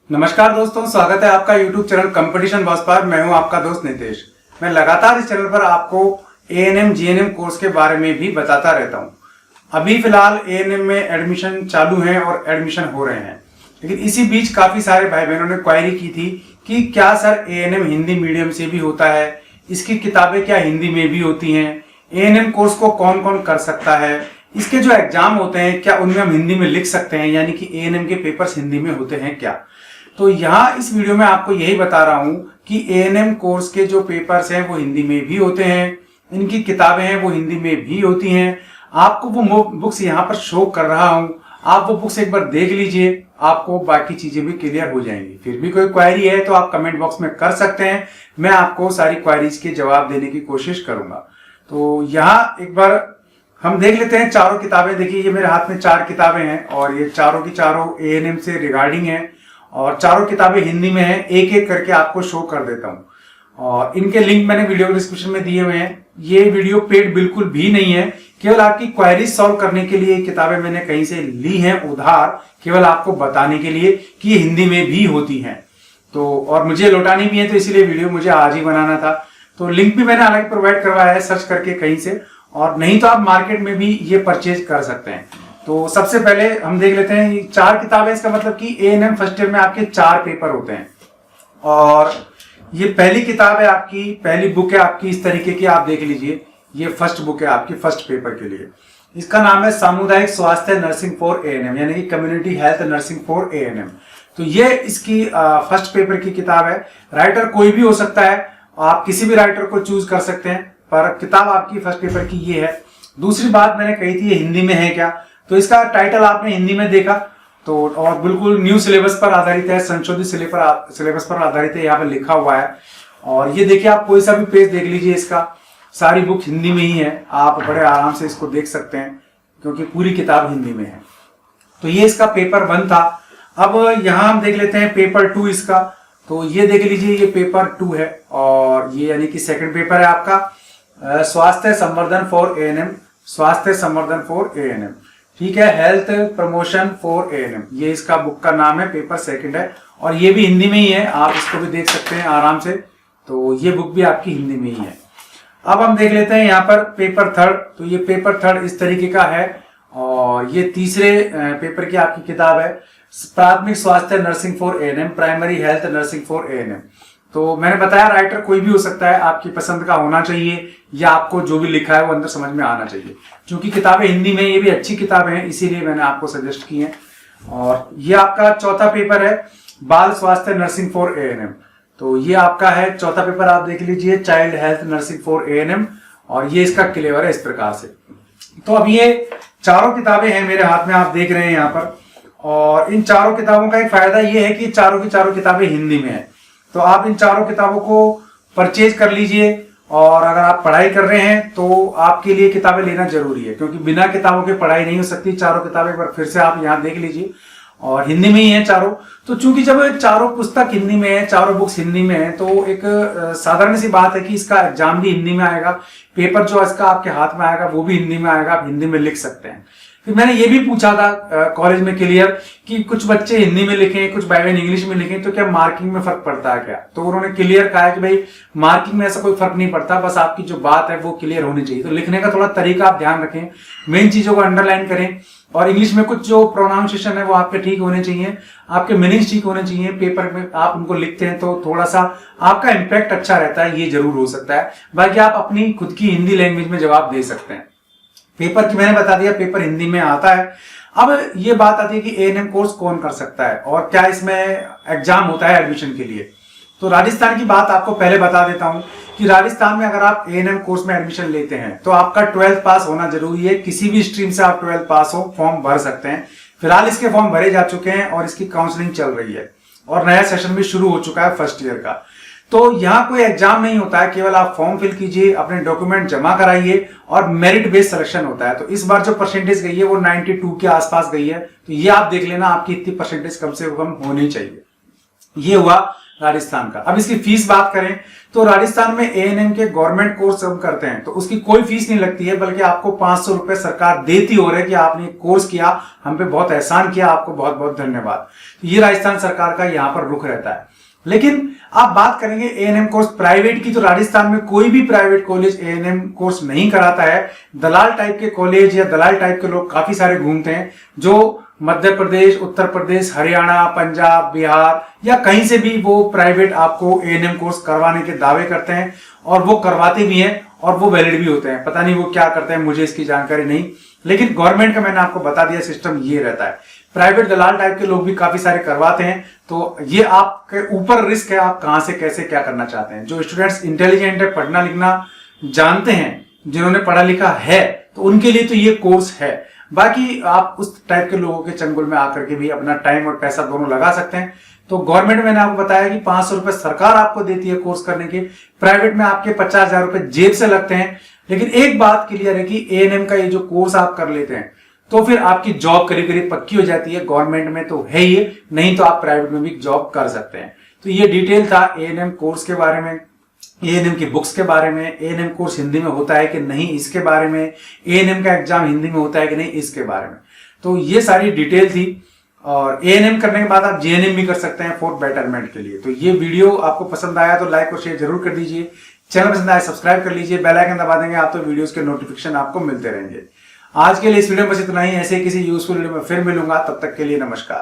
नमस्कार दोस्तों, स्वागत है आपका YouTube चैनल कंपटीशन बॉस पर। मैं हूं आपका दोस्त नितेश। मैं लगातार इस चैनल पर आपको ANM GNM कोर्स के बारे में भी बताता रहता हूं। अभी फिलहाल ANM में एडमिशन चालू है और एडमिशन हो रहे हैं, लेकिन इसी बीच काफी सारे भाई बहनों ने क्वायरी की थी कि क्या सर ANM हिंदी मीडियम से भी होता है, इसकी किताबें क्या हिंदी में भी होती हैं, ANM कोर्स को कौन कौन कर सकता है, इसके जो एग्जाम होते हैं क्या उनमें हम हिंदी में लिख सकते हैं, यानी कि ANM के पेपर्स हिंदी में होते हैं क्या। तो यहाँ इस वीडियो में आपको यही बता रहा हूं कि ANM कोर्स के जो पेपर्स हैं वो हिंदी में भी होते हैं, इनकी किताबें हैं वो हिंदी में भी होती हैं। आपको वो बुक्स यहाँ पर शो कर रहा हूं, आप वो बुक्स एक बार देख लीजिए, आपको बाकी चीजें भी क्लियर हो जाएंगी। फिर भी कोई क्वेरी है तो आप कमेंट बॉक्स में कर सकते हैं, मैं आपको सारी क्वेरीज के जवाब देने की कोशिश करूंगा। तो यहाँ एक बार हम देख लेते हैं चारों किताबें। देखिए ये मेरे हाथ में 4 किताबें हैं और ये चारों की चारों ANM से रिगार्डिंग है और चारों किताबें हिंदी में हैं। एक एक करके आपको शो कर देता हूं और इनके लिंक मैंने वीडियो डिस्क्रिप्शन में दिए हुए हैं। ये वीडियो पेड बिल्कुल भी नहीं है, केवल आपकी क्वेरीज सॉल्व करने के लिए किताबें मैंने कहीं से ली हैं उधार, केवल आपको बताने के लिए कि ये हिंदी में भी होती हैं। तो और मुझे लौटानी भी है, तो इसीलिए वीडियो मुझे आज ही बनाना था। तो लिंक भी मैंने अलग प्रोवाइड करवाया है सर्च करके कहीं से, और नहीं तो आप मार्केट में भी ये परचेज कर सकते हैं। तो सबसे पहले हम देख लेते हैं 4 किताबें, इसका मतलब कि ANM फर्स्ट ईयर में आपके 4 पेपर होते हैं। और ये पहली किताब है आपकी, पहली बुक है आपकी इस तरीके की, आप देख लीजिए। ये फर्स्ट बुक है आपकी फर्स्ट पेपर के लिए। इसका नाम है सामुदायिक स्वास्थ्य नर्सिंग फॉर ANM, यानी कि community health nursing for ANM। तो ये इसकी फर्स्ट पेपर की किताब है। राइटर कोई भी हो सकता है, आप किसी भी राइटर को चूज कर सकते हैं, पर किताब आपकी फर्स्ट पेपर की ये है। दूसरी बात मैंने कही थी ये हिंदी में है क्या, तो इसका टाइटल आपने हिंदी में देखा तो, और बिल्कुल न्यू सिलेबस पर आधारित है, संशोधित सिलेबस पर आधारित है, यहाँ पर लिखा हुआ है। और ये देखिए आप कोई सा भी पेज देख लीजिए, इसका सारी बुक हिंदी में ही है, आप बड़े आराम से इसको देख सकते हैं क्योंकि पूरी किताब हिंदी में है। तो ये इसका पेपर 1 था। अब यहाँ हम देख लेते हैं पेपर 2 इसका। तो ये देख लीजिए ये पेपर 2 है और ये यानी कि सेकंड पेपर है आपका स्वास्थ्य संवर्धन फॉर ANM, स्वास्थ्य संवर्धन फॉर ANM, ठीक है, हेल्थ प्रमोशन फॉर ANM, ये इसका बुक का नाम है, पेपर 2 है और ये भी हिंदी में ही है, आप इसको भी देख सकते हैं आराम से। तो ये बुक भी आपकी हिंदी में ही है। अब हम देख लेते हैं यहाँ पर पेपर 3। तो ये पेपर 3 इस तरीके का है और ये तीसरे पेपर की आपकी किताब है प्राथमिक स्वास्थ्य nursing for ANM, primary health nursing for ANM। तो मैंने बताया राइटर कोई भी हो सकता है, आपकी पसंद का होना चाहिए या आपको जो भी लिखा है वो अंदर समझ में आना चाहिए। क्योंकि किताबें हिंदी में, ये भी अच्छी किताबें हैं, इसीलिए मैंने आपको सजेस्ट की हैं। और ये आपका चौथा पेपर है बाल स्वास्थ्य नर्सिंग फॉर ANM। तो ये आपका है चौथा पेपर, आप देख लीजिए child health nursing for ANM, और ये इसका क्लेवर है इस प्रकार से। तो अब ये चारों किताबें हैं मेरे हाथ में, आप देख रहे हैं यहाँ पर। और इन चारों किताबों का एक फायदा ये है कि चारों की चारों किताबें हिंदी में है, तो आप इन चारों किताबों को परचेज कर लीजिए। और अगर आप पढ़ाई कर रहे हैं तो आपके लिए किताबें लेना जरूरी है, क्योंकि बिना किताबों के पढ़ाई नहीं हो सकती। चारों किताबें एक बार फिर से आप यहाँ देख लीजिए और हिंदी में ही है चारों। तो चूंकि जब चारों पुस्तक हिंदी में है, चारों बुक्स हिंदी में है, तो एक साधारण सी बात है कि इसका एग्जाम भी हिंदी में आएगा, पेपर जो इसका आपके हाथ में आएगा वो भी हिंदी में आएगा, आप हिंदी में लिख सकते हैं। फिर मैंने ये भी पूछा था कॉलेज में क्लियर कि कुछ बच्चे हिंदी में लिखें, कुछ भाई बहन इंग्लिश में लिखें, तो क्या मार्किंग में फर्क पड़ता है क्या। तो उन्होंने क्लियर कहा है कि भाई मार्किंग में ऐसा कोई फर्क नहीं पड़ता, बस आपकी जो बात है वो क्लियर होनी चाहिए। तो लिखने का थोड़ा तरीका आप ध्यान रखें, मेन चीजों को अंडरलाइन करें, और इंग्लिश में कुछ जो प्रोनाउंसिएशन है वो आपके ठीक होने चाहिए, आपके मीनिंग्स ठीक होने चाहिए। पेपर में आप उनको लिखते हैं तो थोड़ा सा आपका इम्पैक्ट अच्छा रहता है, ये जरूर हो सकता है। बाकी आप अपनी खुद की हिंदी लैंग्वेज में जवाब दे सकते हैं। पेपर की मैंने बता दिया, पेपर हिंदी में आता है। अब ये बात आती है कि ANM कोर्स कौन कर सकता है और क्या इसमें एग्जाम होता है एडमिशन के लिए। तो राजस्थान की बात आपको पहले बता देता हूं कि राजस्थान में अगर आप ANM कोर्स में एडमिशन लेते हैं तो आपका 12th पास होना जरूरी है। किसी भी स्ट्रीम से आप 12th पास हो, फॉर्म भर सकते हैं। फिलहाल इसके फॉर्म भरे जा चुके हैं और इसकी काउंसलिंग चल रही है और नया सेशन भी शुरू हो चुका है फर्स्ट ईयर का। तो यहाँ कोई एग्जाम नहीं होता है, केवल आप फॉर्म फिल कीजिए, अपने डॉक्यूमेंट जमा कराइए और मेरिट बेस्ड सिलेक्शन होता है। तो इस बार जो परसेंटेज गई है वो 92 के आसपास गई है। तो ये आप देख लेना, आपकी इतनी परसेंटेज कम से कम होनी चाहिए। ये हुआ राजस्थान का। अब इसकी फीस बात करें तो राजस्थान में एएनएम के गवर्नमेंट कोर्स हम करते हैं तो उसकी कोई फीस नहीं लगती है, बल्कि आपको 500 रुपए सरकार देती हो रही है कि आपने कोर्स किया, हम पे बहुत एहसान किया, आपको बहुत बहुत धन्यवाद। तो ये राजस्थान सरकार का यहाँ पर रुख रहता है। लेकिन आप बात करेंगे एएनएम कोर्स प्राइवेट की, तो राजस्थान में कोई भी प्राइवेट कॉलेज एएनएम कोर्स नहीं कराता है। दलाल टाइप के कॉलेज या दलाल टाइप के लोग काफी सारे घूमते हैं, जो मध्य प्रदेश, उत्तर प्रदेश, हरियाणा, पंजाब, बिहार या कहीं से भी वो प्राइवेट आपको एएनएम कोर्स करवाने के दावे करते हैं और वो करवाते भी हैं और वो वैलिड भी होते हैं। पता नहीं वो क्या करते हैं, मुझे इसकी जानकारी नहीं, लेकिन गवर्नमेंट का मैंने आपको बता दिया सिस्टम ये रहता है। प्राइवेट दलाल टाइप के लोग भी काफी सारे करवाते हैं, तो ये आपके ऊपर रिस्क है, आप कहां से कैसे क्या करना चाहते हैं। जो स्टूडेंट्स इंटेलिजेंट है, पढ़ना लिखना जानते हैं, जिन्होंने पढ़ा लिखा है, तो उनके लिए तो ये कोर्स है। बाकी आप उस टाइप के लोगों के चंगुल में आकर के भी अपना टाइम और पैसा दोनों लगा सकते हैं। तो गवर्नमेंट मैंने आपको बताया कि 500 रुपए सरकार आपको देती है कोर्स करने के, प्राइवेट में आपके 50,000 रुपए जेब से लगते हैं। लेकिन एक बात क्लियर है कि एएनएम का ये जो कोर्स आप कर लेते हैं तो फिर आपकी जॉब करीब करीब पक्की हो जाती है। गवर्नमेंट में तो है ही, नहीं तो आप प्राइवेट में भी जॉब कर सकते हैं। तो ये डिटेल था एएनएम कोर्स के बारे में, एएनएम की बुक्स के बारे में, एएनएम कोर्स हिंदी में होता है कि नहीं इसके बारे में, एएनएम का एग्जाम हिंदी में होता है कि नहीं इसके बारे में। तो ये सारी डिटेल थी। और एएनएम करने के बाद आप जेएनएम भी कर सकते हैं फॉर बेटरमेंट के लिए। तो ये वीडियो आपको पसंद आया तो लाइक और शेयर जरूर कर दीजिए। चैनल पसंद आया सब्सक्राइब कर लीजिए, बेल आइकन दबा देंगे आप तो वीडियोस के नोटिफिकेशन आपको मिलते रहेंगे। आज के लिए इस वीडियो में बस इतना ही। ऐसे किसी यूजफुल वीडियो में फिर मिलूंगा, तब तक के लिए नमस्कार।